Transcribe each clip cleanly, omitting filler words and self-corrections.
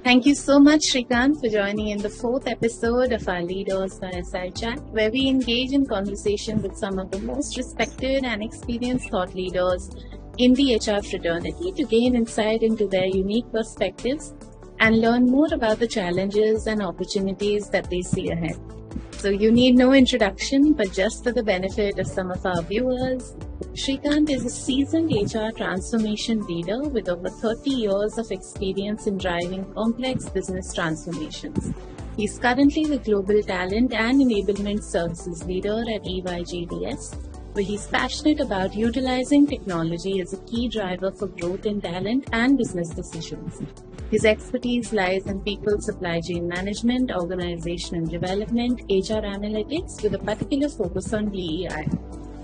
Thank you so much, Sreekanth, for joining in the fourth episode of our Leaders Fireside Chat, where we engage in conversation with some of the most respected and experienced thought leaders in the HR fraternity to gain insight into their unique perspectives and learn more about the challenges and opportunities that they see ahead. So you need no introduction, but just for the benefit of some of our viewers, Sreekanth is a seasoned HR transformation leader with over 30 years of experience in driving complex business transformations. He's currently the Global Talent and Enablement Services Leader at EY GDS, where he's passionate about utilizing technology as a key driver for growth in talent and business decisions. His expertise lies in people supply chain management, organizational development, HR analytics, with a particular focus on DEI.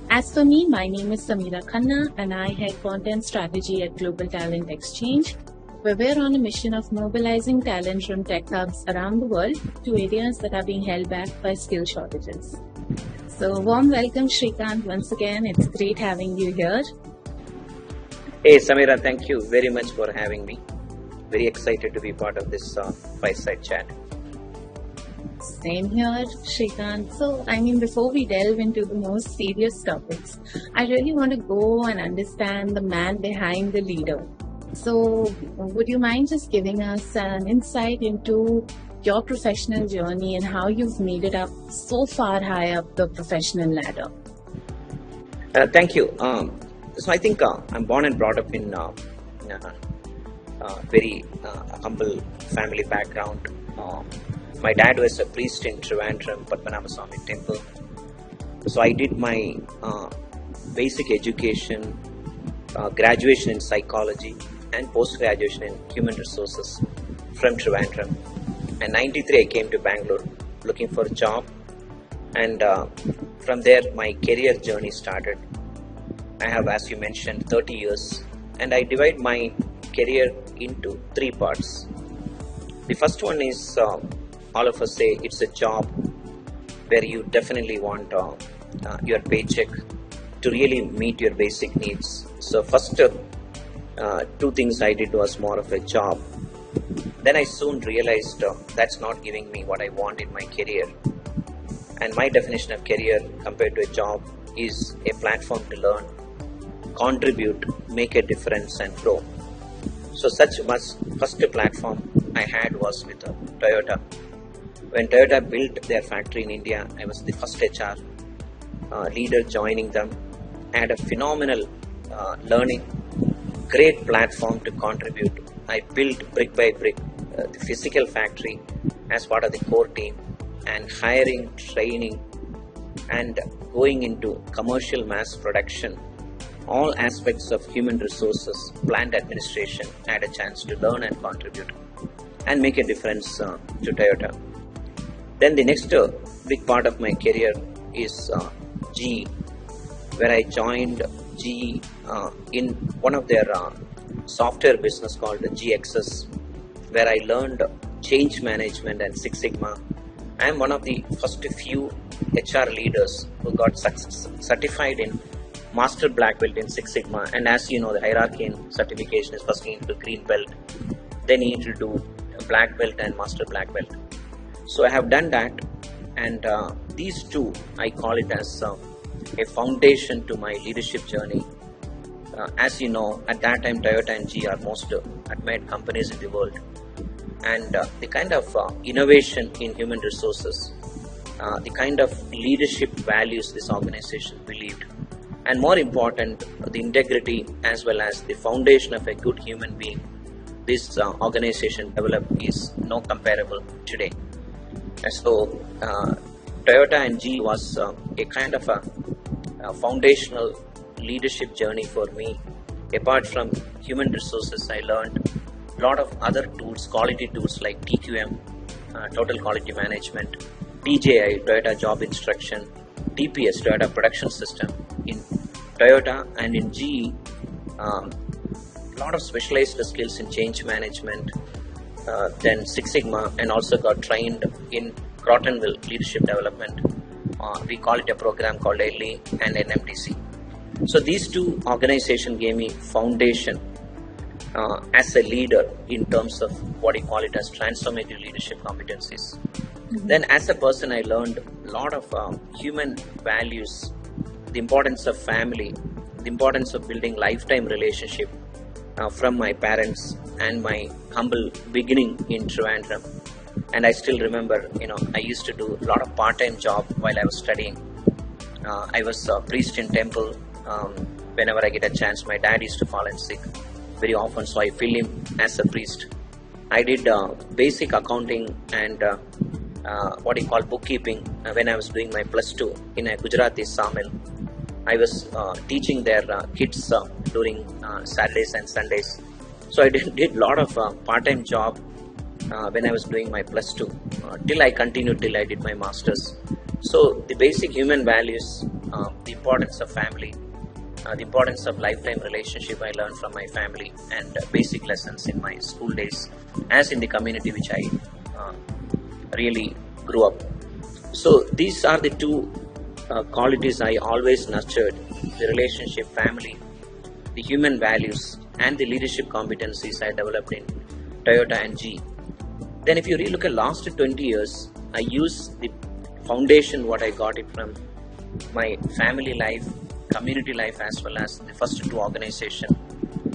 As for me, my name is Samira Khanna and I head content strategy at Global Talent Exchange, where we're on a mission of mobilizing talent from tech hubs around the world to areas that are being held back by skill shortages. So warm welcome, Sreekanth, once again. It's great having you here. Hey Samira, thank you very much for having me. Very excited to be part of this Fireside Chat. Same here, Sreekanth. So, before we delve into the most serious topics, I really want to go and understand the man behind the leader. So, would you mind just giving us an insight into your professional journey and how you've made it up so far high up the professional ladder? Thank you. So I think I'm born and brought up in very humble family background. My dad was a priest in Trivandrum Padmanabha Swami temple. So I did my basic education, graduation in psychology and post-graduation in human resources from Trivandrum. In 93 I came to Bangalore looking for a job, and from there my career journey started. I have, as you mentioned, 30 years, and I divide my career into three parts. The first one is, all of us say it's a job where you definitely want your paycheck to really meet your basic needs. So first two things I did was more of a job. Then I soon realized that's not giving me what I want in my career. And my definition of career compared to a job is a platform to learn, contribute, make a difference and grow. So such first platform I had was with Toyota. When Toyota built their factory in India, I was the first HR leader joining them. I had a phenomenal learning, great platform to contribute. I built brick by brick the physical factory as part of the core team, and hiring, training and going into commercial mass production. All aspects of human resources, plant administration, I had a chance to learn and contribute and make a difference to Toyota. Then the next big part of my career is GE, where I joined GE in one of their software business called GXS, where I learned change management and Six Sigma. I am one of the first few HR leaders who got certified in Master Black Belt in Six Sigma. And as you know, the hierarchy in certification is first you need to do Green Belt, then you need to do Black Belt and Master Black Belt. So I have done that, and these two, I call it as a foundation to my leadership journey. As you know, at that time Toyota and GE are most admired companies in the world, and the kind of innovation in human resources, the kind of leadership values this organization believed, and more important, the integrity as well as the foundation of a good human being this organization developed is no comparable today. And so Toyota and GE was a kind of a foundational leadership journey for me. Apart from human resources, I learned a lot of other tools, quality tools like TQM, Total Quality Management, TJI, Toyota Job Instruction, TPS, Toyota Production System in Toyota, and in GE, a lot of specialized skills in change management, then Six Sigma, and also got trained in Crottonville Leadership Development. We call it a program called LE and NMTC. So these two organizations gave me foundation as a leader in terms of what you call it as transformative leadership competencies. Then as a person, I learned a lot of human values, the importance of family, the importance of building lifetime relationship from my parents and my humble beginning in Trivandrum. And I still remember, I used to do a lot of part-time job while I was studying. I was a priest in temple. Whenever I get a chance, my dad used to fall in sick very often, so I fill him as a priest. I did basic accounting and what you call bookkeeping when I was doing my +2 in a Gujarati sawmill. I was teaching their kids during Saturdays and Sundays. So I did a lot of part-time job when I was doing my +2 till I continued till I did my masters. So the basic human values, the importance of family, the importance of lifetime relationship I learned from my family, and basic lessons in my school days as in the community which I really grew up. So these are the two qualities I always nurtured: the relationship, family, the human values, and the leadership competencies I developed in Toyota and G. Then if you really look at last 20 years, I use the foundation what I got it from my family life, community life, as well as the first two organizations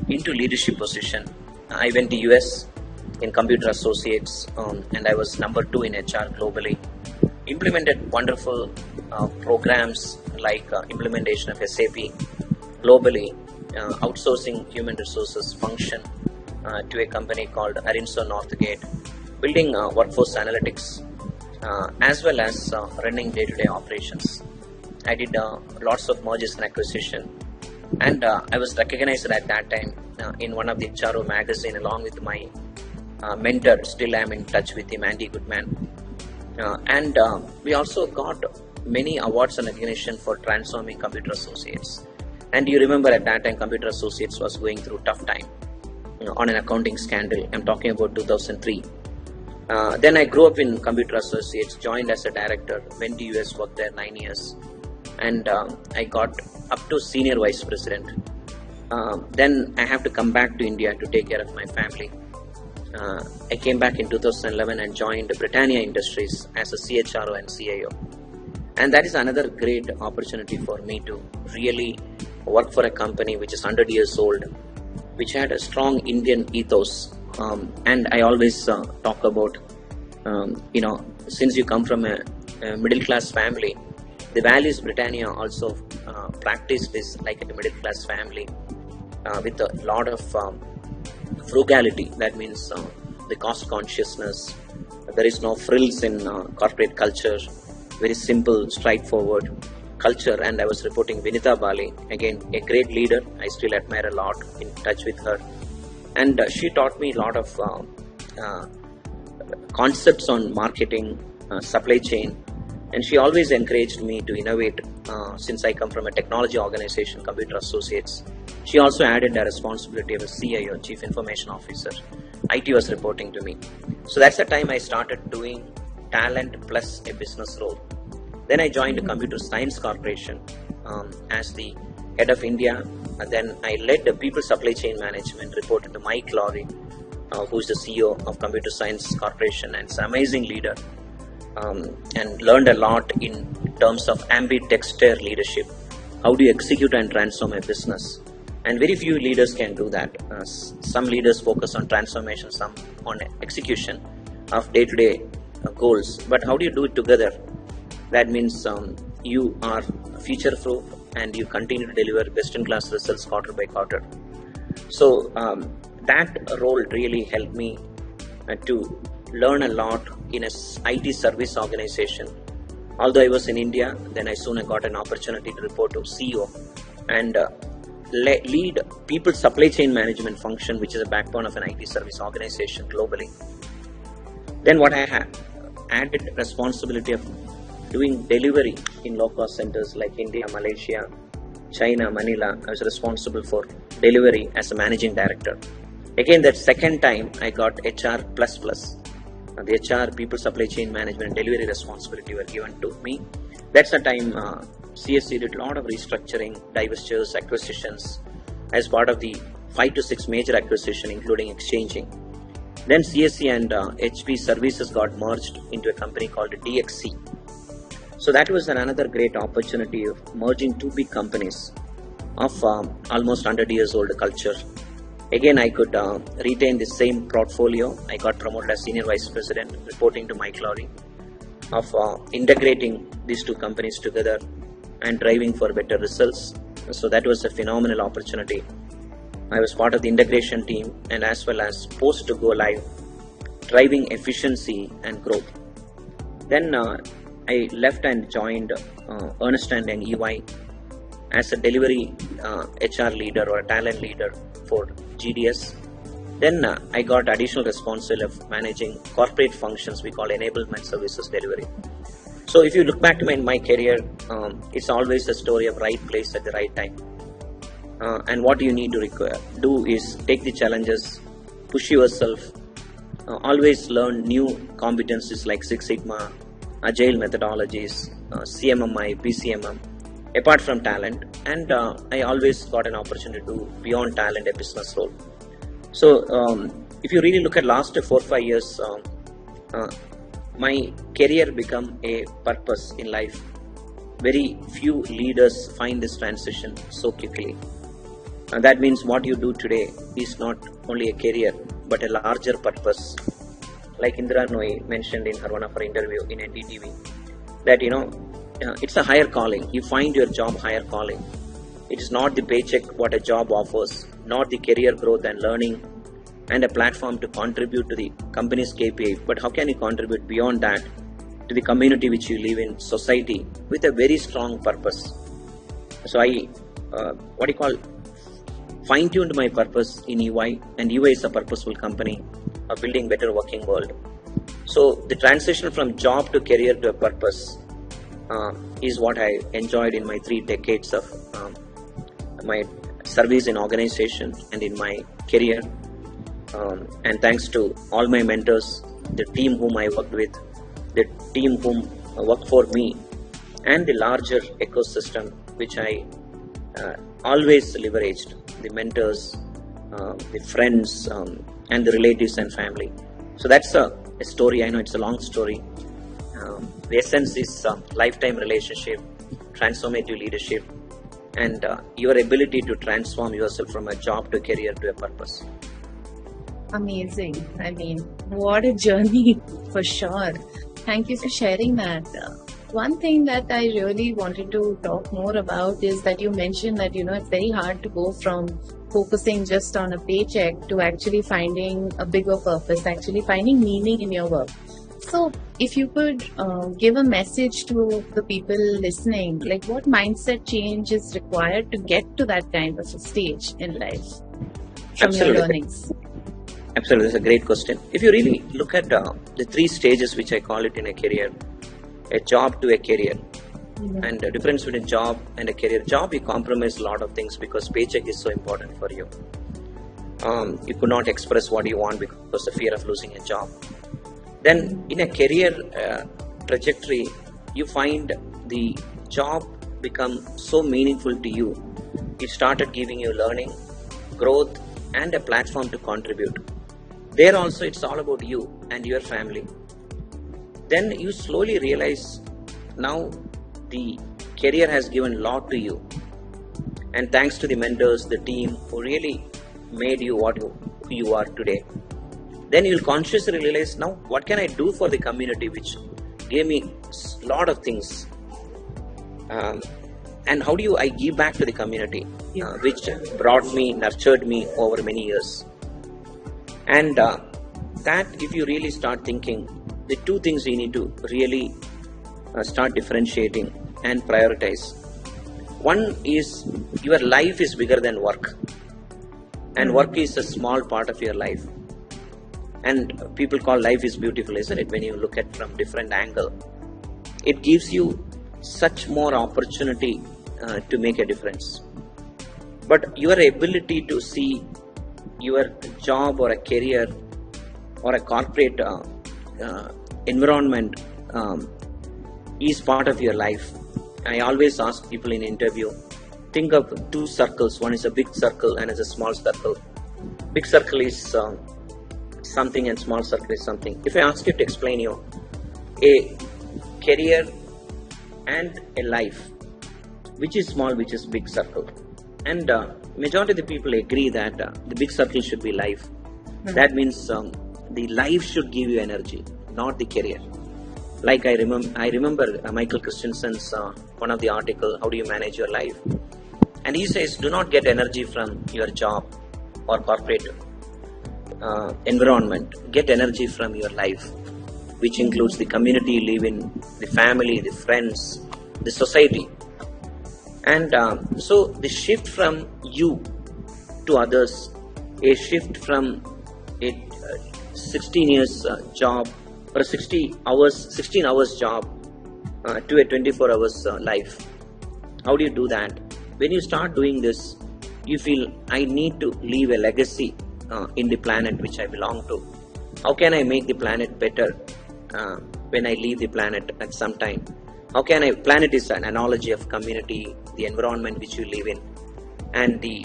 into leadership position. I went to US in Computer Associates and I was number 2 in HR globally. Implemented wonderful programs like implementation of SAP globally, outsourcing human resources function to a company called Arinso Northgate, building workforce analytics as well as running day-to-day operations. I did lots of mergers and acquisition, and I was recognized at that time in one of the HRO magazine along with my mentor. Still I am in touch with him, Andy Goodman. And we also got many awards and recognition for transforming Computer Associates. And you remember at that time Computer Associates was going through tough time on an accounting scandal. I'm talking about 2003. Then I grew up in Computer Associates, joined as a director, went to US, worked there 9 years, and I got up to senior vice president. Then I have to come back to India to take care of my family. I came back in 2011 and joined Britannia Industries as a CHRO and CIO. And that is another great opportunity for me to really work for a company which is 100 years old, which had a strong Indian ethos. And I always talk about, since you come from a middle class family, the values Britannia also practiced is like a middle class family with a lot of frugality. That means the cost consciousness. There is no frills in corporate culture. Very simple, straightforward culture. And I was reporting Vinitha Bali, again a great leader. I still admire a lot, in touch with her. And she taught me a lot of concepts on marketing, supply chain, and she always encouraged me to innovate. Since I come from a technology organization, Computer Associates, she also added the responsibility of a CIO, Chief Information Officer. IT was reporting to me. So that's the time I started doing talent plus a business role. Then I joined the Computer Science Corporation as the head of India. And then I led the people supply chain management, reported to Mike Lowry, who is the CEO of Computer Science Corporation, and is an amazing leader, and learned a lot in terms of ambidextrous leadership. How do you execute and transform a business? And very few leaders can do that. Some leaders focus on transformation, some on execution of day-to-day goals. But how do you do it together? That means you are future-proof and you continue to deliver best-in-class results quarter by quarter. So that role really helped me to learn a lot in a IT service organization. Although I was in India, then I soon got an opportunity to report to CEO and lead people supply chain management function, which is a backbone of an IT service organization globally. Then what I had added responsibility of doing delivery in low-cost centers like India, Malaysia, China, Manila. I was responsible for delivery as a managing director. Again, that second time I got HR++. The HR, people supply chain management, delivery responsibility were given to me. That's the time CSC did a lot of restructuring, divestitures, acquisitions as part of the 5 to 6 major acquisition, including exchanging. Then CSC and HP services got merged into a company called DXC. So that was another great opportunity of merging two big companies of almost 100 years old culture. Again, I could retain the same portfolio. I got promoted as Senior Vice President, reporting to Mike Lowry, of integrating these two companies together and driving for better results. So that was a phenomenal opportunity. I was part of the integration team and as well as post to go live, driving efficiency and growth. Then I left and joined Ernst & EY as a delivery HR leader or a talent leader for GDS. Then I got additional responsibility of managing corporate functions we call enablement services delivery. So if you look back to my career, it's always a story of right place at the right time. And what you need to do is take the challenges, push yourself, always learn new competencies like Six Sigma, Agile methodologies, CMMI, BCMM, apart from talent. And I always got an opportunity to do beyond talent a business role. So if you really look at last 4 or 5 years, my career become a purpose in life. Very few leaders find this transition so quickly. And that means what you do today is not only a career, but a larger purpose. Like Indra Nooyi mentioned in her one of her interview in NDTV, that it's a higher calling. You find your job higher calling. It is not the paycheck what a job offers, not the career growth and learning and a platform to contribute to the company's KPI, but how can you contribute beyond that to the community which you live in, society, with a very strong purpose. So I fine-tuned my purpose in EY, and EY is a purposeful company of building better working world. So the transition from job to career to a purpose is what I enjoyed in my 3 decades of my service in organization and in my career. And thanks to all my mentors, the team whom I worked with, the team whom worked for me, and the larger ecosystem which I always leveraged, the mentors, the friends, and the relatives and family. So that's a story. I know it's a long story. The essence is lifetime relationship, transformative leadership, and your ability to transform yourself from a job to a career to a purpose. Amazing. I mean, what a journey for sure. Thank you for sharing that. One thing that I really wanted to talk more about is that you mentioned that, it's very hard to go from focusing just on a paycheck to actually finding a bigger purpose, actually finding meaning in your work. So if you could give a message to the people listening, like what mindset change is required to get to that kind of a stage in life from your learnings? Absolutely, that's a great question. If you really look at the 3 stages which I call it in a career, a job to a career, and the difference between job and a career. Job, you compromise a lot of things because paycheck is so important for you. You could not express what you want because of fear of losing a job. Then in a career trajectory, you find the job become so meaningful to you. It started giving you learning, growth, and a platform to contribute. There also it's all about you and your family. Then you slowly realize now the career has given a lot to you, and thanks to the mentors, the team who really made you who you are today. Then you'll consciously realize, now what can I do for the community which gave me a lot of things, and how do I give back to the community which brought me, nurtured me over many years. And that if you really start thinking, the 2 things you need to really start differentiating and prioritize. One is your life is bigger than work, and work is a small part of your life. And people call life is beautiful, isn't it? When you look at from different angle, it gives you such more opportunity to make a difference. But your ability to see your job or a career or a corporate environment is part of your life. I always ask people in interview, think of two circles. One is a big circle and is a small circle. Big circle is something and small circle is something. If I ask you to explain you a career and a life, which is small, which is big circle? And majority of the people agree that the big circle should be life. That means the life should give you energy, not the career. Like I remember Michael Christensen's one of the article, how do you manage your life? And he says, do not get energy from your job or corporate environment. Get energy from your life, which includes the community you live in, the family, the friends, the society. And so the shift from you to others, a shift from a 16 years job or a 16 hours job to a 24 hours life. How do you do that? When you start doing this, you feel, I need to leave a legacy in the planet which I belong to. How can I make the planet better when I leave the planet at some time? How can I? Planet is an analogy of community, the environment which you live in, and the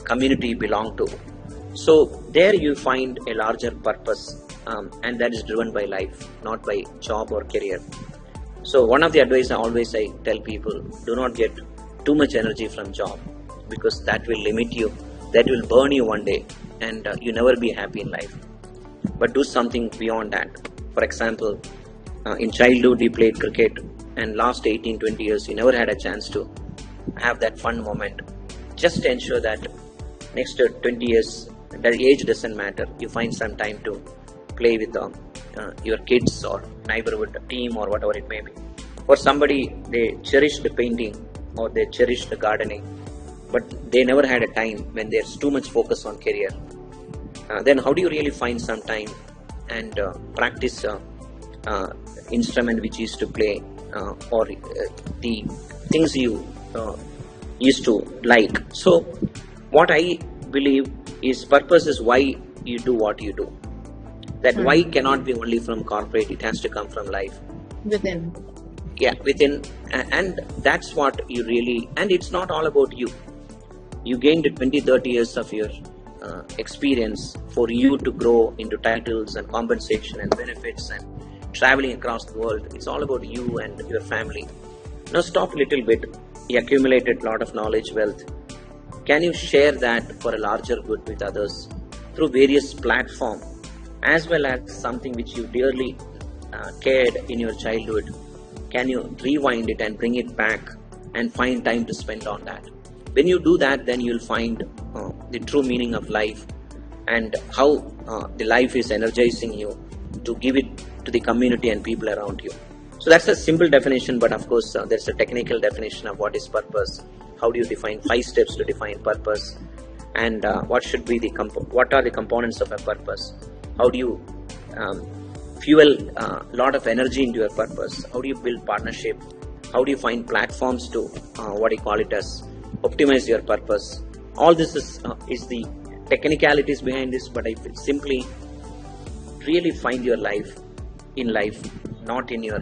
community you belong to. So there you find a larger purpose, and that is driven by life, not by job or career. So one of the advice I tell people, do not get too much energy from job, because that will limit you, that will burn you one day, and you never be happy in life. But do something beyond that. For example, in childhood you played cricket, and last 18-20 years you never had a chance to have that fun moment. Just ensure that next 20 years, the age doesn't matter, you find some time to play with your kids or neighborhood team or whatever it may be. For somebody, they cherish the painting or they cherish the gardening, but they never had a time when there's too much focus on career. Then how do you really find some time and practice instrument which you used to play or the things you used to like? So what I believe is, purpose is why you do what you do. That why cannot be only from corporate, it has to come from life. Within. Yeah, within. And that's what you really, and it's not all about you. You gained 20-30 years of your experience for you to grow into titles and compensation and benefits and traveling across the world. It's all about you and your family. Now stop a little bit. You accumulated a lot of knowledge, wealth. Can you share that for a larger good with others through various platforms, as well as something which you dearly cared in your childhood? Can you rewind it and bring it back and find time to spend on that? When you do that, then you'll find the true meaning of life and how the life is energizing you to give it to the community and people around you. So that's a simple definition, but of course there's a technical definition of what is purpose. How do you define 5 steps to define purpose, and what should be what are the components of a purpose? How do you fuel a lot of energy into your purpose? How do you build partnership? How do you find platforms to optimize your purpose? All this is the technicalities behind this, but I feel simply really find your life in life, not in your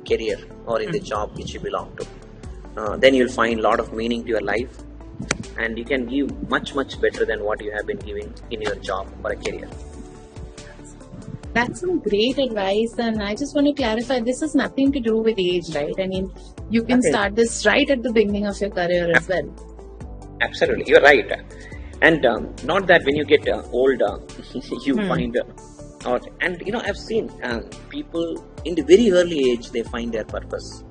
career or in the job which you belong to. Then you'll find a lot of meaning to your life, and you can give much better than what you have been giving in your job or a career. That's some great advice, and I just want to clarify, this has nothing to do with age, right? I mean, you can start this right at the beginning of your career as well. Absolutely, you're right. And not that when you get older, you find and I've seen people in the very early age, they find their purpose.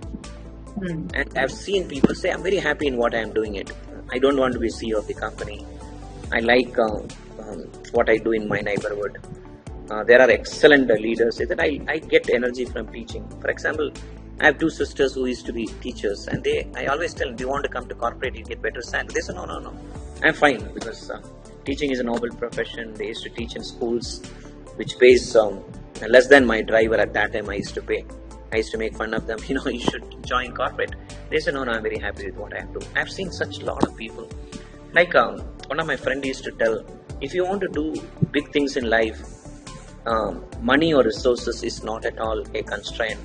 And I've seen people say, I'm very happy in what I'm doing it. I don't want to be CEO of the company. I like what I do in my neighborhood. There are excellent leaders that I get energy from teaching. For example, I have 2 sisters who used to be teachers, and I always tell them, do you want to come to corporate, you get better salary? They say, no. I'm fine, because teaching is a noble profession. They used to teach in schools which pays less than my driver at that time I used to pay. I used to make fun of them, you should join corporate. They said, no, I'm very happy with what I am doing. I've seen such a lot of people. Like one of my friends used to tell, if you want to do big things in life, money or resources is not at all a constraint.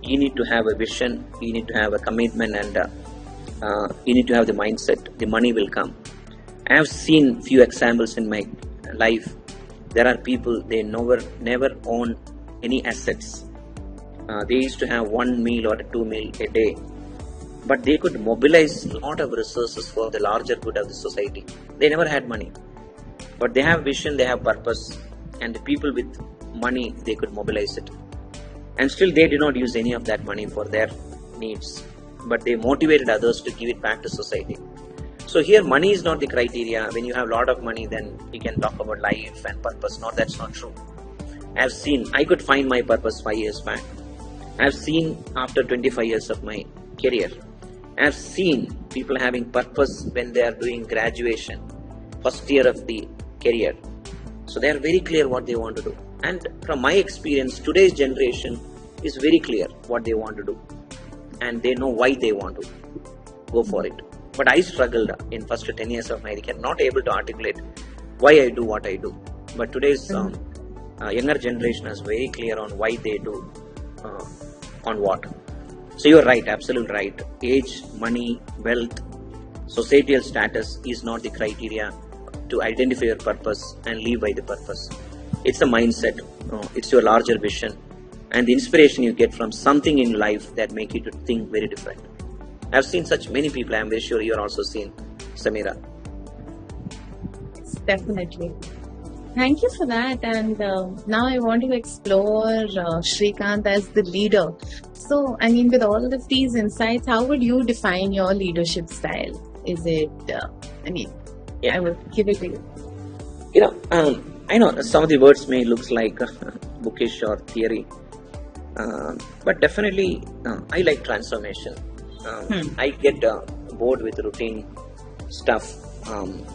You need to have a vision, you need to have a commitment, and You need to have the mindset. The money will come. I have seen few examples in my life. There are people, they never own any assets. They used to have 1 meal or 2 meal a day, but they could mobilize a lot of resources for the larger good of the society. They never had money, but they have vision, they have purpose, and the people with money, they could mobilize it. And still they did not use any of that money for their needs, but they motivated others to give it back to society. So here money is not the criteria. When you have a lot of money, then you can talk about life and purpose. No, that's not true. I've seen, I could find my purpose 5 years back. I've seen after 25 years of my career, I've seen people having purpose when they are doing graduation, first year of the career. So they are very clear what they want to do. And from my experience, today's generation is very clear what they want to do. And they know why they want to go for it. But I struggled in first 10 years of my career, not able to articulate why I do what I do. But today's younger generation is very clear on why they do on what. So you're right, absolutely right. Age, money, wealth, societal status is not the criteria to identify your purpose and live by the purpose. It's a mindset, it's your larger vision, and the inspiration you get from something in life that make you to think very different. I've seen such many people. I'm very sure you're also seen, Samira. Yes, definitely. Thank you for that. And now I want to explore Sreekanth as the leader. So, I mean, with all of these insights, how would you define your leadership style? Is it, I will give it to you. I know some of the words may look like bookish or theory, but definitely I like transformation. I get bored with routine stuff.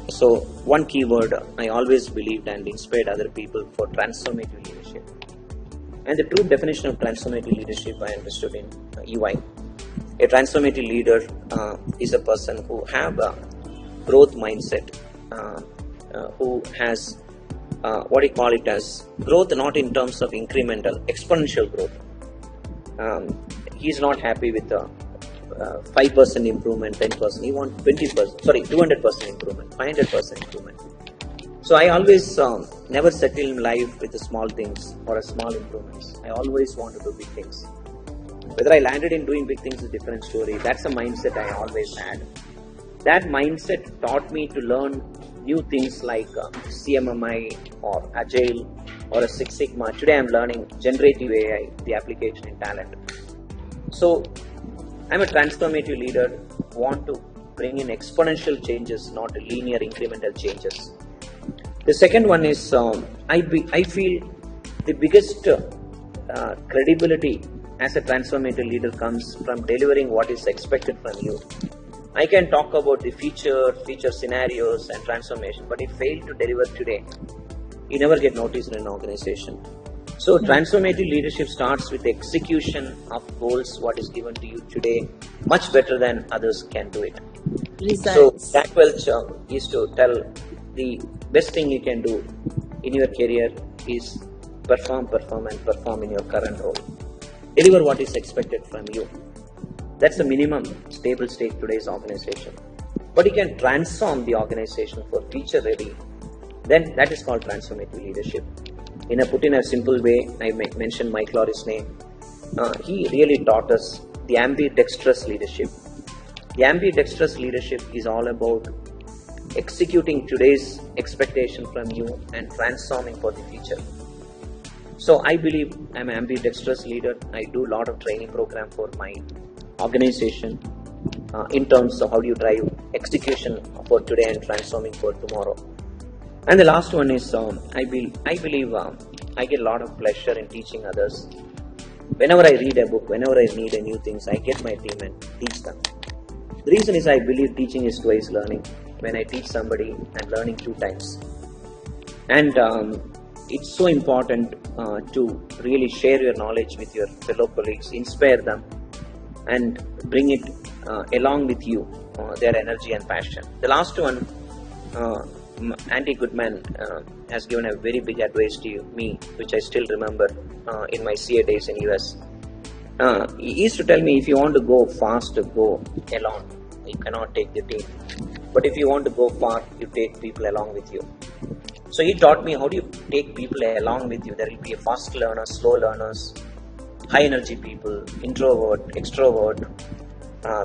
So one keyword I always believed and inspired other people for transformative leadership. And the true definition of transformative leadership I understood in EY. A transformative leader is a person who have a growth mindset, who has what I call it as growth, not in terms of incremental, exponential growth. He's not happy with 5% improvement, 10%. He wants 200% improvement, 500% improvement. So I always never settle in life with the small things or a small improvements. I always want to do big things. Whether I landed in doing big things is a different story. That's a mindset I always had. That mindset taught me to learn new things like CMMI or Agile or a Six Sigma. Today I'm learning generative AI, the application in talent. So I'm a transformative leader, want to bring in exponential changes, not linear incremental changes. The second one is I feel the biggest credibility as a transformative leader comes from delivering what is expected from you. I can talk about the future scenarios and transformation, but if fail to deliver today, you never get noticed in an organization. So transformative leadership starts with execution of goals, what is given to you today, much better than others can do it. Results. So Jack Welch used to tell the best thing you can do in your career is perform in your current role. Deliver what is expected from you. That's the minimum stable state today's organization. But you can transform the organization for future ready. Then that is called transformative leadership. Put in a simple way, I mentioned Mike Lowry's name. He really taught us the ambidextrous leadership. The ambidextrous leadership is all about executing today's expectation from you and transforming for the future. So I believe I'm an ambidextrous leader. I do a lot of training program for my organization in terms of how do you drive execution for today and transforming for tomorrow. And the last one is I believe I get a lot of pleasure in teaching others. Whenever I read a book, whenever I need a new things, I get my team and teach them. The reason is I believe teaching is twice learning. When I teach somebody, I'm learning 2 times. And it's so important to really share your knowledge with your fellow colleagues, inspire them, and bring it along with you, their energy and passion. The last one, Andy Goodman has given a very big advice to me, which I still remember in my CA days in US. He used to tell me, if you want to go fast, go alone. you cannot take the team. But if you want to go far, you take people along with you. So he taught me how do you take people along with you. There will be a fast learners, slow learners, high energy people, introvert, extrovert,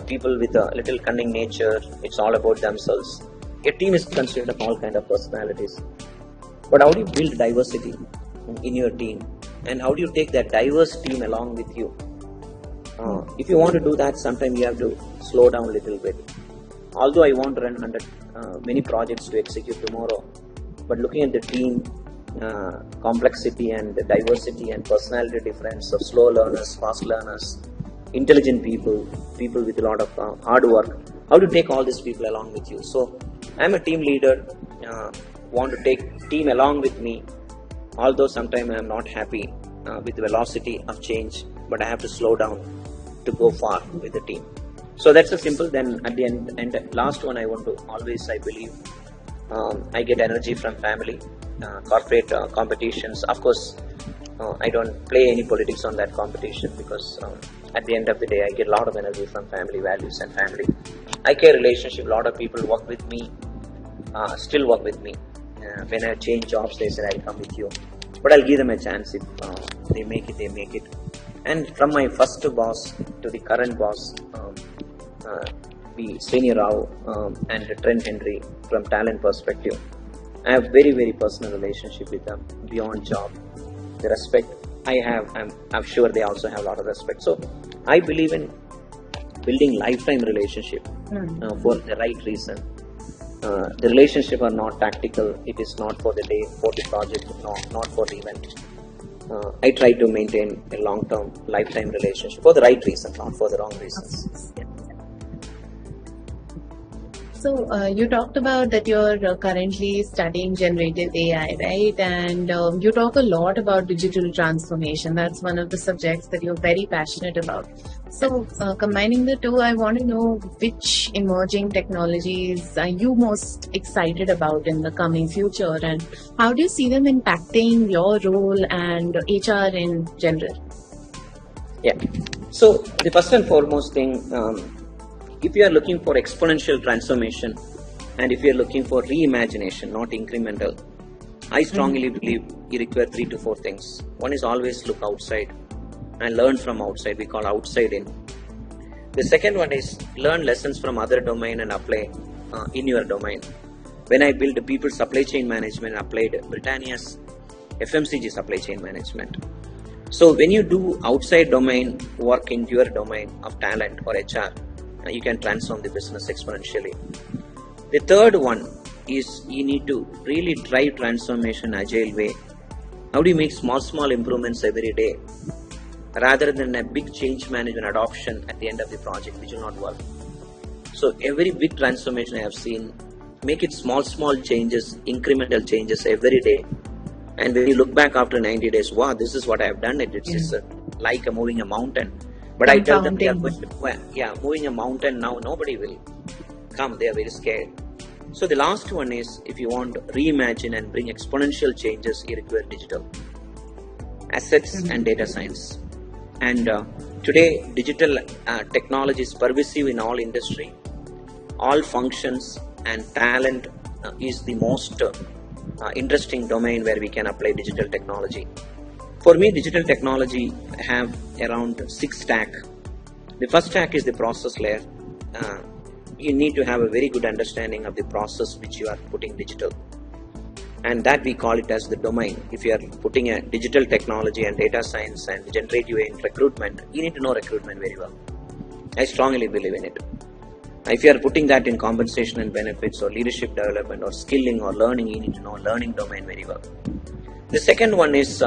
people with a little cunning nature. It's all about themselves. A team is considered of all kind of personalities. But how do you build diversity in your team? And how do you take that diverse team along with you? If you want to do that, sometimes you have to slow down a little bit. Although I want to run 100 many projects to execute tomorrow, but looking at the team complexity and the diversity and personality difference of slow learners, fast learners, intelligent people, people with a lot of hard work, how to take all these people along with you. So I'm a team leader, want to take team along with me, although sometimes I'm not happy with the velocity of change, but I have to slow down to go far with the team. So that's a simple. Then at the end, and the last one I want to always, I believe, I get energy from family, corporate competitions. Of course, I don't play any politics on that competition because at the end of the day, I get a lot of energy from family values and family. I care relationship. A lot of people work with me, still work with me. When I change jobs, they say I'll come with you, but I'll give them a chance. If they make it, they make it. And from my first boss to the current boss, Senior Rao and Trent Henry, from talent perspective, I have very, very personal relationship with them beyond job. The respect I have, I'm sure they also have a lot of respect. So I believe in building lifetime relationship for the right reason. The relationship are not tactical. It is not for the day, for the project, no, not for the event. I try to maintain a long-term lifetime relationship for the right reason, not for the wrong reasons. Yeah. So you talked about that you're currently studying generative AI, right? And you talk a lot about digital transformation. That's one of the subjects that you're very passionate about. So combining the two, I want to know which emerging technologies are you most excited about in the coming future, and how do you see them impacting your role and HR in general? Yeah. So the first and foremost thing, if you are looking for exponential transformation and if you are looking for reimagination, not incremental, I strongly believe you require 3 to 4 things. One is always look outside and learn from outside. We call outside in. The second one is learn lessons from other domain and apply in your domain. When I built people supply chain management, I applied Britannia's FMCG supply chain management. So when you do outside domain work in your domain of talent or HR, you can transform the business exponentially. The third one is you need to really drive transformation agile way. How do you make small improvements every day rather than a big change management adoption at the end of the project, which will not work. So every big transformation I have seen, make it small changes, incremental changes every day. And when you look back after 90 days, wow, this is what I have done. It's like moving a mountain. But I tell them, moving a mountain now, nobody will come. They are very scared. So the last one is, if you want to reimagine and bring exponential changes, you require digital assets and data science. And today, digital technology is pervasive in all industry, all functions, and talent is the most interesting domain where we can apply digital technology. For me, digital technology have around 6 stack. The first stack is the process layer. You need to have a very good understanding of the process which you are putting digital. And that we call it as the domain. If you are putting a digital technology and data science and generative AI in recruitment, you need to know recruitment very well. I strongly believe in it. If you are putting that in compensation and benefits or leadership development or skilling or learning, you need to know learning domain very well. The second one is,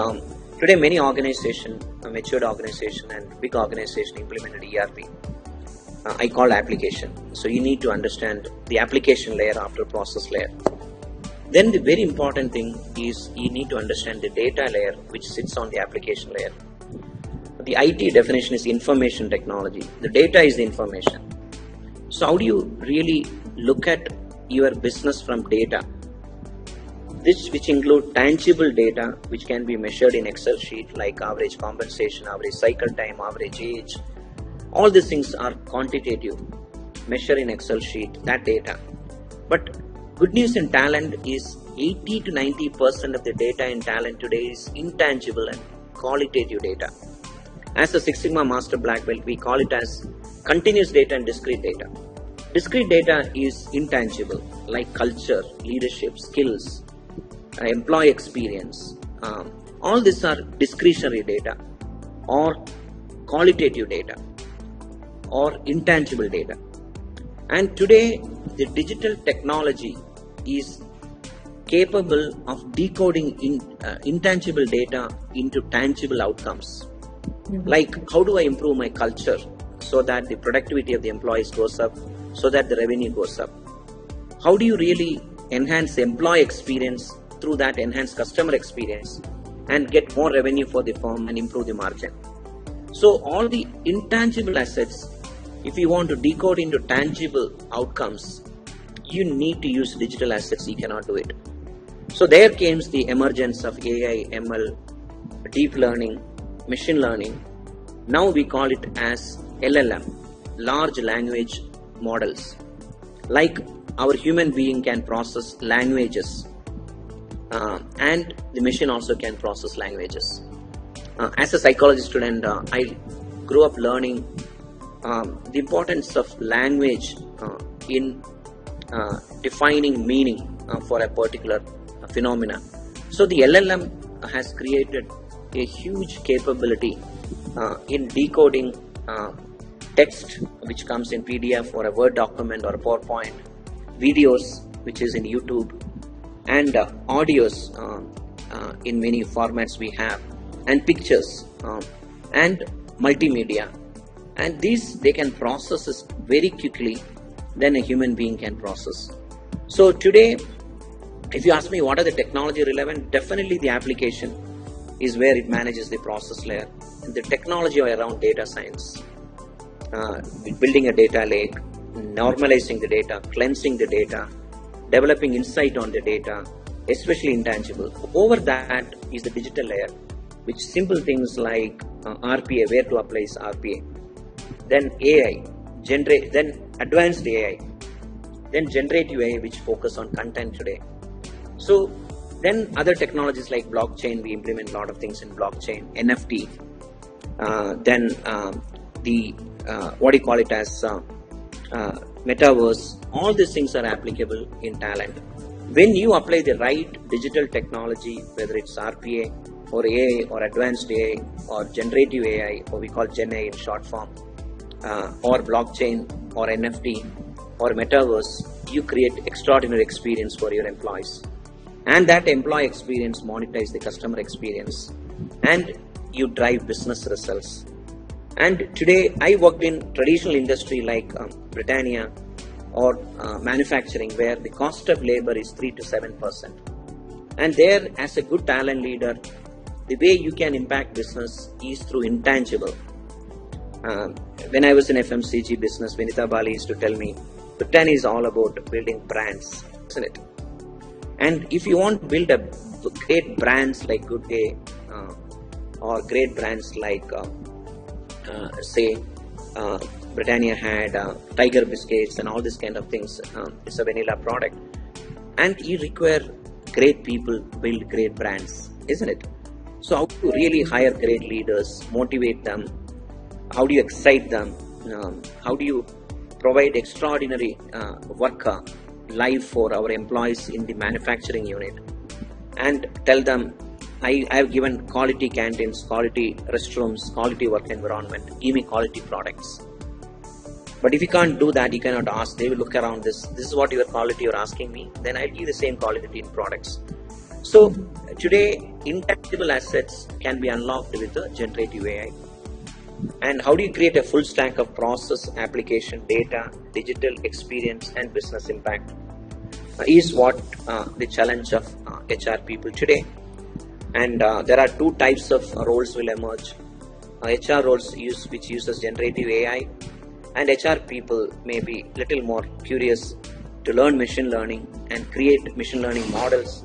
today many organizations, matured organization and big organization implemented ERP. I call application. So you need to understand the application layer after process layer. Then the very important thing is you need to understand the data layer which sits on the application layer. The IT definition is information technology. The data is the information. So how do you really look at your business from data? This which include tangible data which can be measured in Excel sheet like average compensation, average cycle time, average age. All these things are quantitative. measure in Excel sheet, that data. But good news in talent is 80 to 90% of the data in talent today is intangible and qualitative data. As a Six Sigma Master Black Belt, we call it as continuous data and discrete data. Discrete data is intangible, like culture, leadership, skills, employee experience. All these are discretionary data or qualitative data or intangible data. And today, the digital technology is capable of decoding intangible data into tangible outcomes. Like, how do I improve my culture so that the productivity of the employees goes up, so that the revenue goes up? How do you really enhance employee experience through that enhanced customer experience and get more revenue for the firm and improve the margin? So all the intangible assets, if you want to decode into tangible outcomes, you need to use digital assets. You cannot do it. So there comes the emergence of AI, ML, deep learning, machine learning. Now we call it as LLM, large language models. Like our human being can process languages, and the machine also can process languages. As a psychology student, I grew up learning the importance of language in defining meaning for a particular phenomena. So the LLM has created a huge capability in decoding text which comes in PDF or a Word document or a PowerPoint, videos which is in YouTube, and audios in many formats we have, and pictures and multimedia. And these they can process this very quickly than a human being can process. So today, if you ask me what are the technology relevant, definitely the application is where it manages the process layer. And the technology around data science, building a data lake, normalizing the data, cleansing the data, developing insight on the data, especially intangible. Over that is the digital layer, which simple things like RPA, where to apply is RPA, then AI, then advanced AI, then generative AI, which focus on content today. So then other technologies like blockchain, we implement a lot of things in blockchain, NFT, then metaverse. All these things are applicable in talent. When you apply the right digital technology, whether it's RPA or AI or advanced AI or generative AI, or we call Gen AI in short form, or blockchain or NFT or metaverse, you create extraordinary experience for your employees. And that employee experience monetize the customer experience, and you drive business results. And today I worked in traditional industry like Britannia or manufacturing, where the cost of labor is 3 to 7%. And there, as a good talent leader, the way you can impact business is through intangible. When I was in FMCG business, Vinitha Bali used to tell me, Britannia is all about building brands, isn't it? And if you want to build a great brands like Good Day or great brands like Britannia had Tiger biscuits and all these kind of things, it's a vanilla product, and you require great people build great brands, isn't it? So how do you really hire great leaders, motivate them? How do you excite them? How do you provide extraordinary work life for our employees in the manufacturing unit, and tell them, I have given quality canteens, quality restrooms, quality work environment, give me quality products. But if you can't do that, you cannot ask. They will look around this is what your quality you're asking me, then I'll give the same quality in products. So today, intangible assets can be unlocked with the generative AI. And how do you create a full stack of process, application, data, digital experience, and business impact is what the challenge of HR people today. And there are two types of roles will emerge. HR roles which uses generative AI, and HR people may be little more curious to learn machine learning and create machine learning models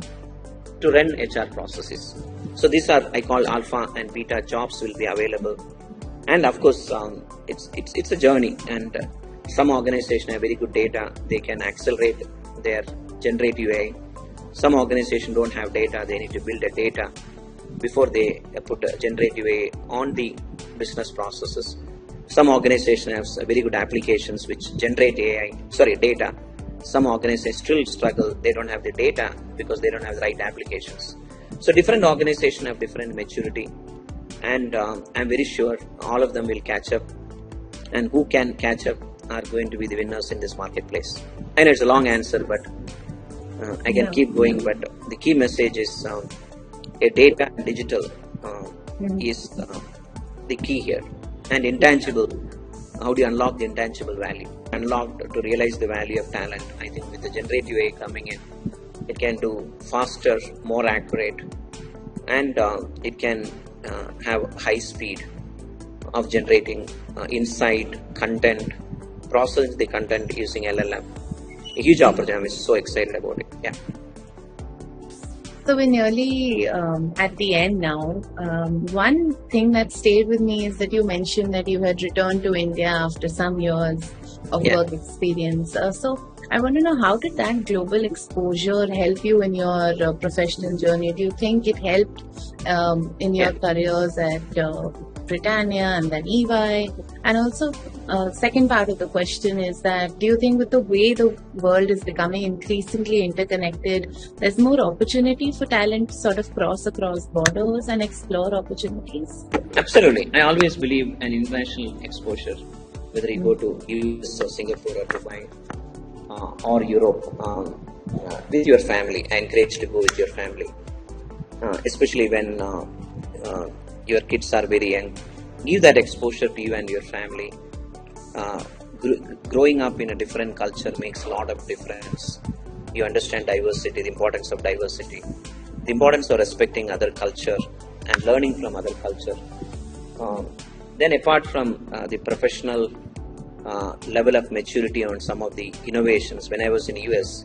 to run HR processes. So these are, I call alpha and beta jobs will be available. And of course, it's a journey, and Some organizations have very good data, they can accelerate their generative AI. Some organizations don't have data, they need to build a data before they put a generative AI on the business processes. Some organizations have very good applications which generate data. Some organizations still struggle, they don't have the data because they don't have the right applications. So different organizations have different maturity, and I'm very sure all of them will catch up, and who can catch up are going to be the winners in this marketplace. I know it's a long answer, but I can keep going, but the key message is a data and digital is the key here. And intangible, how do you unlock the intangible value? Unlocked to realize the value of talent. I think with the generative AI coming in, it can do faster, more accurate, and it can have high speed of generating insight, content, process the content using LLM. A huge opportunity. I'm so excited about it. Yeah. So we're nearly at the end now. One thing that stayed with me is that you mentioned that you had returned to India after some years of work experience. So I want to know, how did that global exposure help you in your professional journey? Do you think it helped in your careers at Britannia and then EY? And also, second part of the question is that, do you think with the way the world is becoming increasingly interconnected, there's more opportunity for talent to sort of cross across borders and explore opportunities? Absolutely. I always believe an international exposure, whether you go to US or Singapore or Dubai or Europe, with your family. I encourage to go with your family, especially when your kids are very young. Give that exposure to you and your family. Growing up in a different culture makes a lot of difference. You understand diversity, the importance of diversity, the importance of respecting other culture and learning from other culture. Then apart from the professional level of maturity on some of the innovations, when I was in US,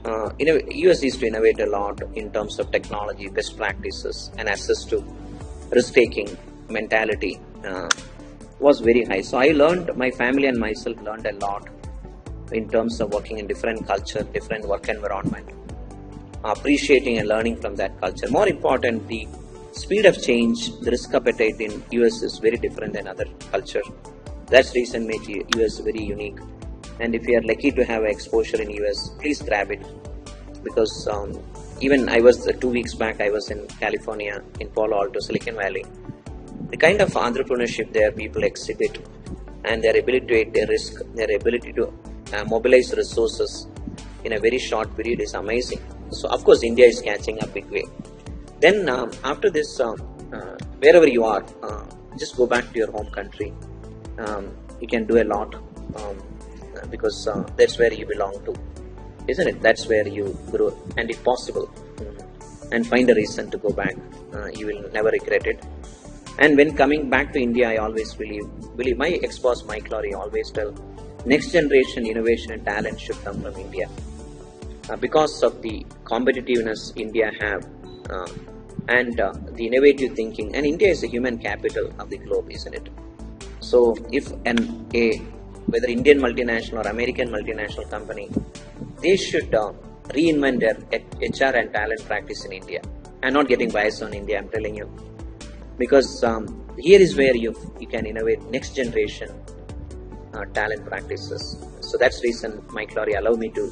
US used to innovate a lot in terms of technology, best practices, and access to risk-taking mentality was very high. So I learned, my family and myself learned a lot in terms of working in different culture, different work environment, appreciating and learning from that culture. More important, the speed of change, the risk appetite in US is very different than other culture. That's the reason made US very unique. And if you are lucky to have exposure in US, please grab it, because even I was 2 weeks back, I was in California, in Palo Alto, Silicon Valley. The kind of entrepreneurship there people exhibit, and their ability to take their risk, their ability to mobilize resources in a very short period is amazing. So of course India is catching up big way. Then after this, wherever you are, just go back to your home country. You can do a lot, because that's where you belong to, isn't it? That's where you grow, and if possible, and find a reason to go back. You will never regret it. And when coming back to India, I always believe my ex-boss Mike Lowry always tell, next generation innovation and talent should come from India, because of the competitiveness India have, and the innovative thinking. And India is the human capital of the globe, isn't it? So if whether Indian multinational or American multinational company, they should reinvent their HR and talent practice in India. I'm not getting biased on India, I'm telling you, because here is where you can innovate next generation talent practices. So that's the reason Mike Lowry allowed me to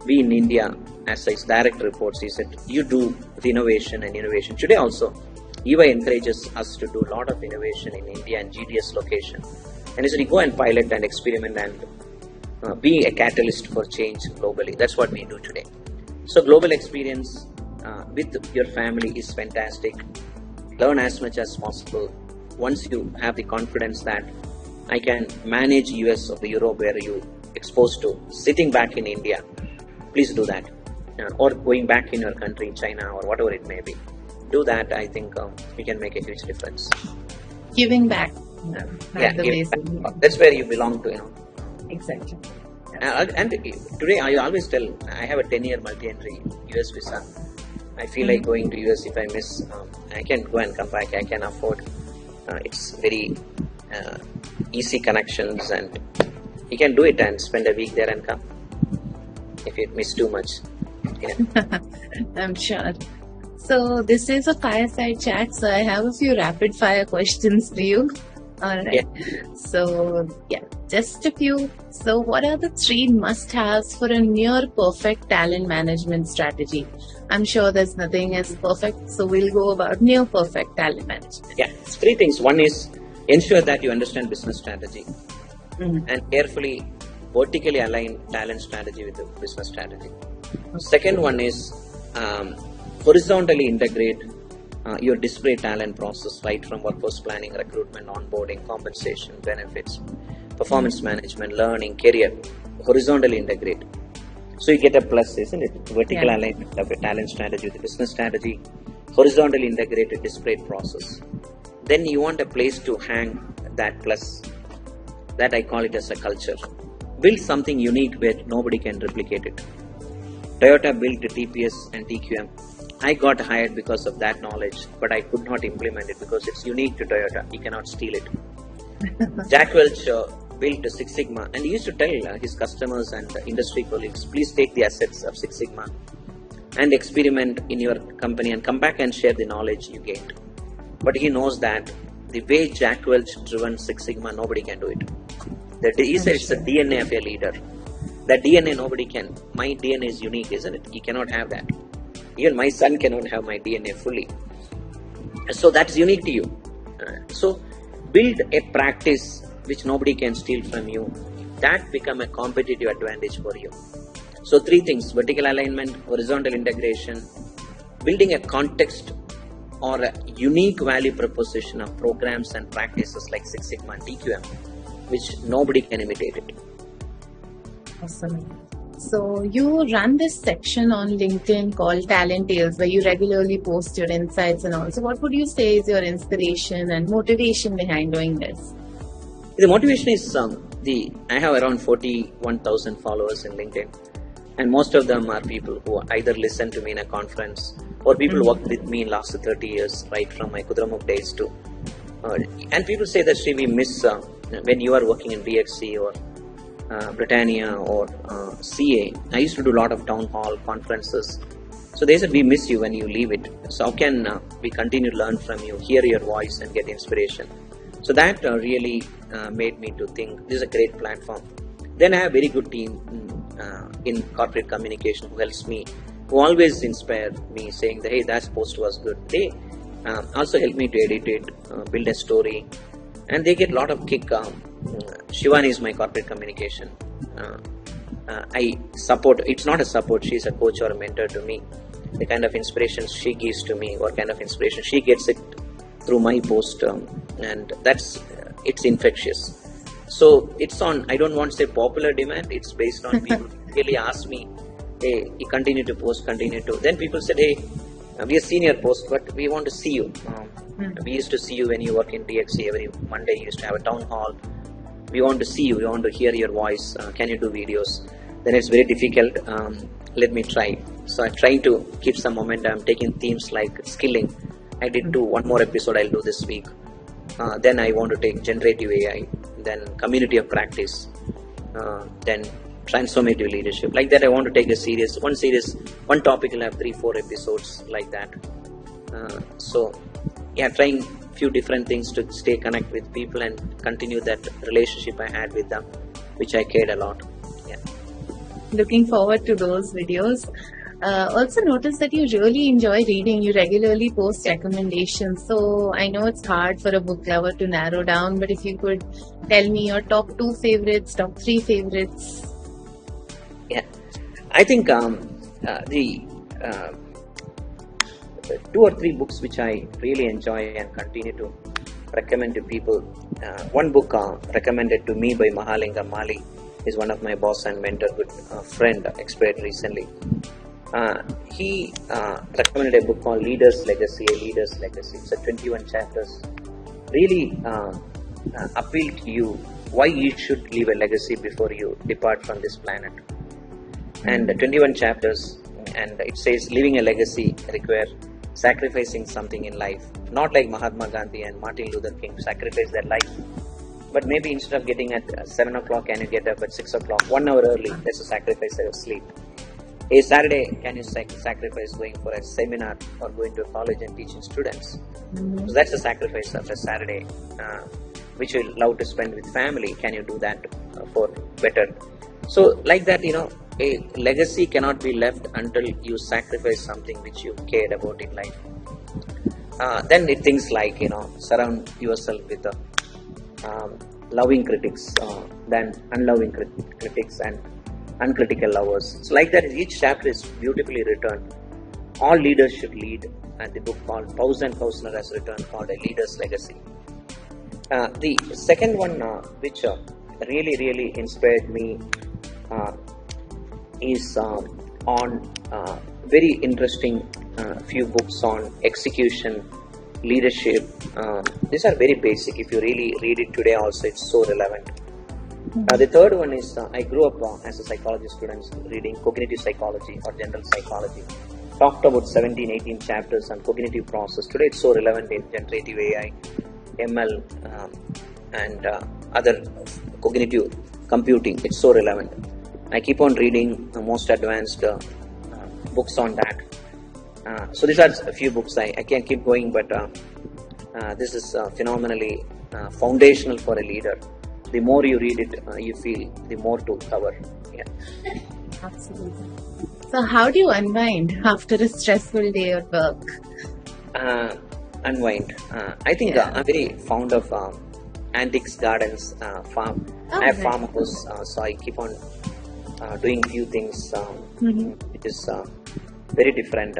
be in India as his direct reports. He said, you do the innovation and innovation. Today also, EY encourages us to do a lot of innovation in India and GDS location. And he said, you go and pilot and experiment and be a catalyst for change globally. That's what we do today. So global experience with your family is fantastic. Learn as much as possible. Once you have the confidence that I can manage US or Europe where you exposed to, sitting back in India, please do that. Or going back in your country, China or whatever it may be. Do that. I think you can make a huge difference. Giving back. That's where you belong to, Exactly. And today I always tell, I have a 10-year multi-entry US visa. I feel like going to US. If I miss, I can go and come back. I can afford. It's very easy connections, and you can do it and spend a week there and come if you miss too much. Yeah. I'm sure. So this is a fireside chat, so I have a few rapid fire questions for you. All right. Yeah. So just a few. So what are the 3 must-haves for a near perfect talent management strategy? I'm sure there's nothing as perfect, so we'll go about near perfect talent management. Yeah, 3 things. One is ensure that you understand business strategy and carefully vertically align talent strategy with the business strategy. Second one is horizontally integrate your display talent process, right from workforce planning, recruitment, onboarding, compensation, benefits, performance management, learning, career. Horizontally integrate. So you get a plus, isn't it? Vertical alignment of a talent strategy with the business strategy, horizontally integrated display process. Then you want a place to hang that plus. That I call it as a culture. Build something unique where nobody can replicate it. Toyota built the TPS and TQM. I got hired because of that knowledge, but I could not implement it because it's unique to Toyota. You cannot steal it. Jack Welch built Six Sigma, and he used to tell his customers and industry colleagues, please take the assets of Six Sigma and experiment in your company and come back and share the knowledge you gained. But he knows that the way Jack Welch driven Six Sigma, nobody can do it. He said it's the DNA of a leader. That DNA nobody can. My DNA is unique, isn't it? You cannot have that. Even my son cannot have my DNA fully. So that's unique to you. So build a practice which nobody can steal from you. That become a competitive advantage for you. So 3 things: vertical alignment, horizontal integration, building a context or a unique value proposition of programs and practices like Six Sigma and TQM, which nobody can imitate it. Awesome. So you run this section on LinkedIn called Talent Tales, where you regularly post your insights and all. So what would you say is your inspiration and motivation behind doing this? The motivation is I have around 41,000 followers in LinkedIn, and most of them are people who either listen to me in a conference or people who worked with me in last 30 years, right from my Kudramukh days to. And people say that, Sri, we miss when you are working in DXC or Britannia or CA. I used to do a lot of town hall conferences. So they said, we miss you when you leave it. So how can we continue to learn from you, hear your voice and get inspiration? So that really made me to think this is a great platform. Then I have a very good team in corporate communication who helps me, who always inspire me, saying that, hey, that post was good. They also help me to edit it, build a story, and they get a lot of kick. Shivani is my corporate communication. I support, it's not a support, she's a coach or a mentor to me. The kind of inspiration she gives to me, what kind of inspiration she gets it through my post, and it's infectious. So it's on, I don't want to say popular demand, it's based on people really ask me, hey, you continue to post, continue to. Then people said, hey, we have seen your post, but we want to see you. We used to see you when you work in DXC every Monday, you used to have a town hall. We want to see you, we want to hear your voice, can you do videos? Then it's very difficult, let me try. So I'm trying to keep some momentum. I'm taking themes like skilling. I did do one more episode I'll do this week. Then I want to take generative AI, then community of practice, then transformative leadership. Like that I want to take one topic will have 3-4 episodes like that. So yeah, trying few different things to stay connect with people and continue that relationship I had with them, which I cared a lot. Yeah. Looking forward to those videos. Also notice that you really enjoy reading. You regularly post recommendations. So I know it's hard for a book lover to narrow down, but if you could tell me your top 2 favorites, top 3 favorites. Yeah, I think the 2 or 3 books which I really enjoy and continue to recommend to people. One book recommended to me by Mahalingam Mali is one of my boss and mentor, good friend, expired recently. He recommended a book called Leader's Legacy, A Leader's Legacy. It's a 21 chapters. Really appeal to you why you should leave a legacy before you depart from this planet. And 21 chapters, and it says leaving a legacy requires sacrificing something in life. Not like Mahatma Gandhi and Martin Luther King sacrificed their life, but maybe instead of getting at 7 o'clock, can you get up at 6 o'clock, 1 hour early? That's a sacrifice of sleep. A Saturday, can you sacrifice going for a seminar or going to a college and teaching students? So that's a sacrifice of a Saturday, which you love to spend with family. Can you do that for better? So like that, a legacy cannot be left until you sacrifice something which you cared about in life. Then things like, surround yourself with loving critics than unloving critics and uncritical lovers. So like that, each chapter is beautifully written. All leaders should lead, and the book called Kausner has written called A Leader's Legacy. The second one which really inspired me is on very interesting few books on execution, leadership. These are very basic. If you really read it today also, it's so relevant. The third one is, I grew up as a psychology student reading cognitive psychology or general psychology. Talked about 17, 18 chapters on cognitive process. Today it's so relevant in generative AI, ML, and other cognitive computing. It's so relevant. I keep on reading the most advanced books on that. So these are a few books. I can't keep going, but this is phenomenally foundational for a leader. The more you read it, you feel the more to cover. Yeah. Absolutely. So how do you unwind after a stressful day at work? Unwind. I think I'm very fond of antiques gardens, farm. I have farmhouse, so I keep on doing few things which is very different,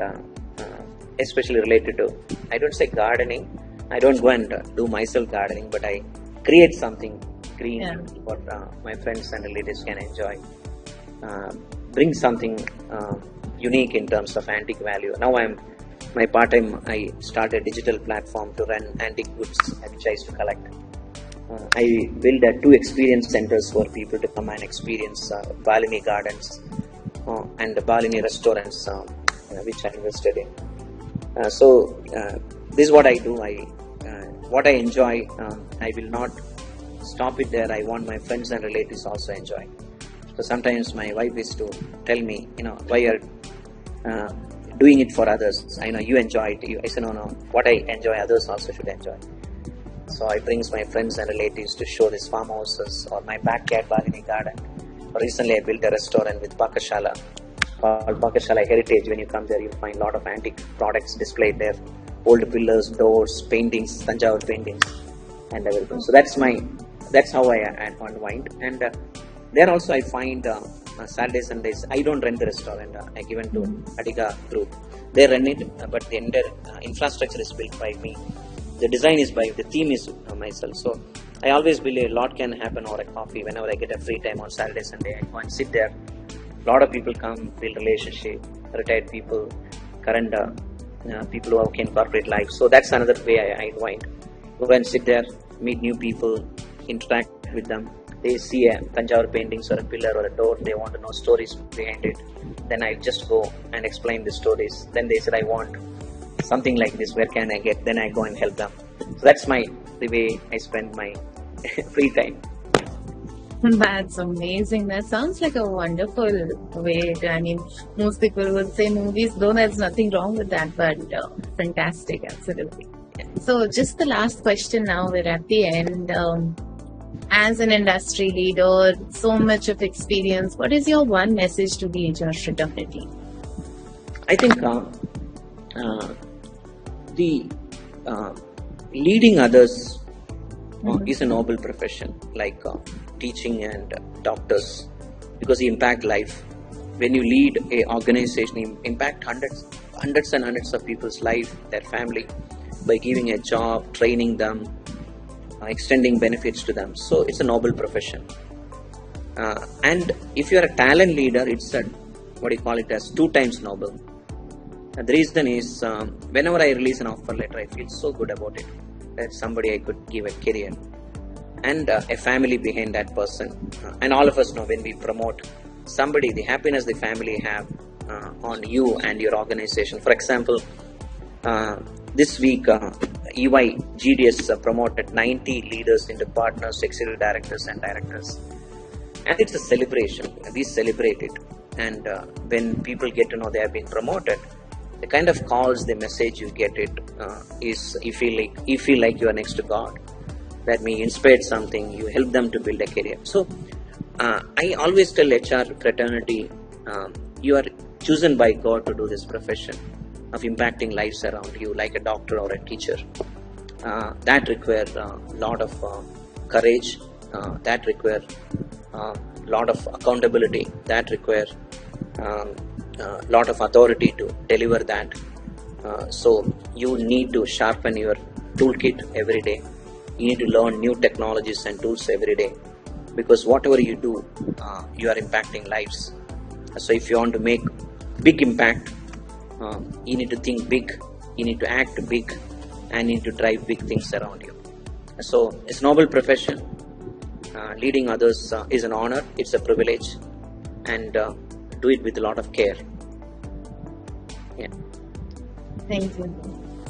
especially related to, I don't say gardening. I don't go and do myself gardening, but I create something green what my friends and relatives can enjoy. Bring something unique in terms of antique value. Now my part-time, I started a digital platform to run antique goods which I used to collect. I built 2 experience centers for people to come and experience Balini gardens and the Balini restaurants which I invested in. So this is what I do. What I enjoy, I will not stop it there. I want my friends and relatives also enjoy. So sometimes my wife is to tell me, why you're doing it for others. I know you enjoy it. I say, no, what I enjoy, others also should enjoy. So I brings my friends and relatives to show these farmhouses or my backyard Balini garden. Recently I built a restaurant with Pakashala called Pakashala Heritage. When you come there, you'll find a lot of antique products displayed there. Old pillars, doors, paintings, Tanjavur paintings and everything. So that's how I unwind. And there also I find Saturdays, Sundays, I don't rent the restaurant. I give it to Adika group. They run it, but the entire infrastructure is built by me. The design is by, the theme is myself. So I always believe a lot can happen over a coffee. Whenever I get a free time on Saturday, Sunday, I go and sit there. A lot of people come, build relationship, retired people, current people who work in corporate life. So that's another way I unwind. Go and sit there, meet new people, interact with them. They see a Tanjavur paintings or a pillar or a door, they want to know stories behind it. Then I just go and explain the stories. Then they said, I want something like this, where can I get? Then I go and help them. So that's the way I spend my free time. That's amazing. That sounds like a wonderful way to, most people would say movies, though there's nothing wrong with that, but fantastic, absolutely. So just the last question now, we're at the end. As an industry leader, so much of experience, what is your one message to the HR fraternity? I think the leading others is a noble profession, like teaching and doctors, because you impact life. When you lead a organization, you impact hundreds and hundreds of people's life, their family, by giving a job, training them, extending benefits to them. So it's a noble profession. And if you are a talent leader, it's what you call it as 2 times noble. The reason is, whenever I release an offer letter, I feel so good about it, that somebody I could give a career and a family behind that person. And all of us know, when we promote somebody, the happiness the family have on you and your organization. For example, this week EY GDS promoted 90 leaders into partners, executive directors, and directors. And it's a celebration. We celebrate it. And when people get to know they have been promoted, the kind of calls, the message you get is you feel like you are next to God. That means you inspired something, you help them to build a career. So I always tell HR fraternity, you are chosen by God to do this profession of impacting lives around you, like a doctor or a teacher. That requires a lot of courage, that requires a lot of accountability, that requires a lot of authority to deliver that. So you need to sharpen your toolkit every day. You need to learn new technologies and tools every day, because whatever you do, you are impacting lives. So if you want to make big impact, you need to think big, you need to act big, and you need to drive big things around you. So it's a noble profession. Leading others is an honor, it's a privilege, and do it with a lot of care. Yeah. Thank you.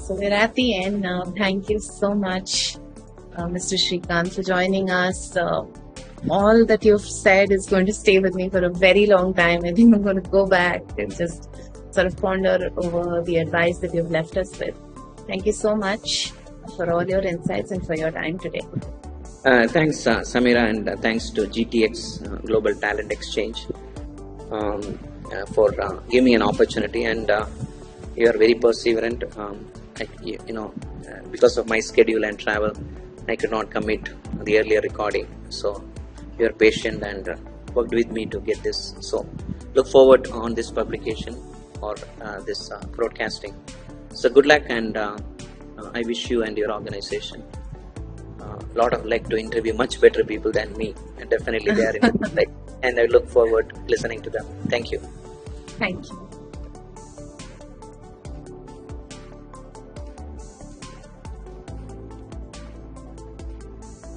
So we're at the end now. Thank you so much, Mr. Sreekanth, for joining us. All that you've said is going to stay with me for a very long time. I think I'm going to go back and just sort of ponder over the advice that you've left us with. Thank you so much for all your insights and for your time today. Thanks, Samira, and thanks to GTX Global Talent Exchange for giving me an opportunity. And you are very perseverant. Because of my schedule and travel, I could not commit the earlier recording. So you are patient and worked with me to get this. So look forward on this publication or this broadcasting. So good luck, and I wish you and your organization a lot of luck to interview much better people than me, and definitely they are in it. And I look forward to listening to them. Thank you. Thank you.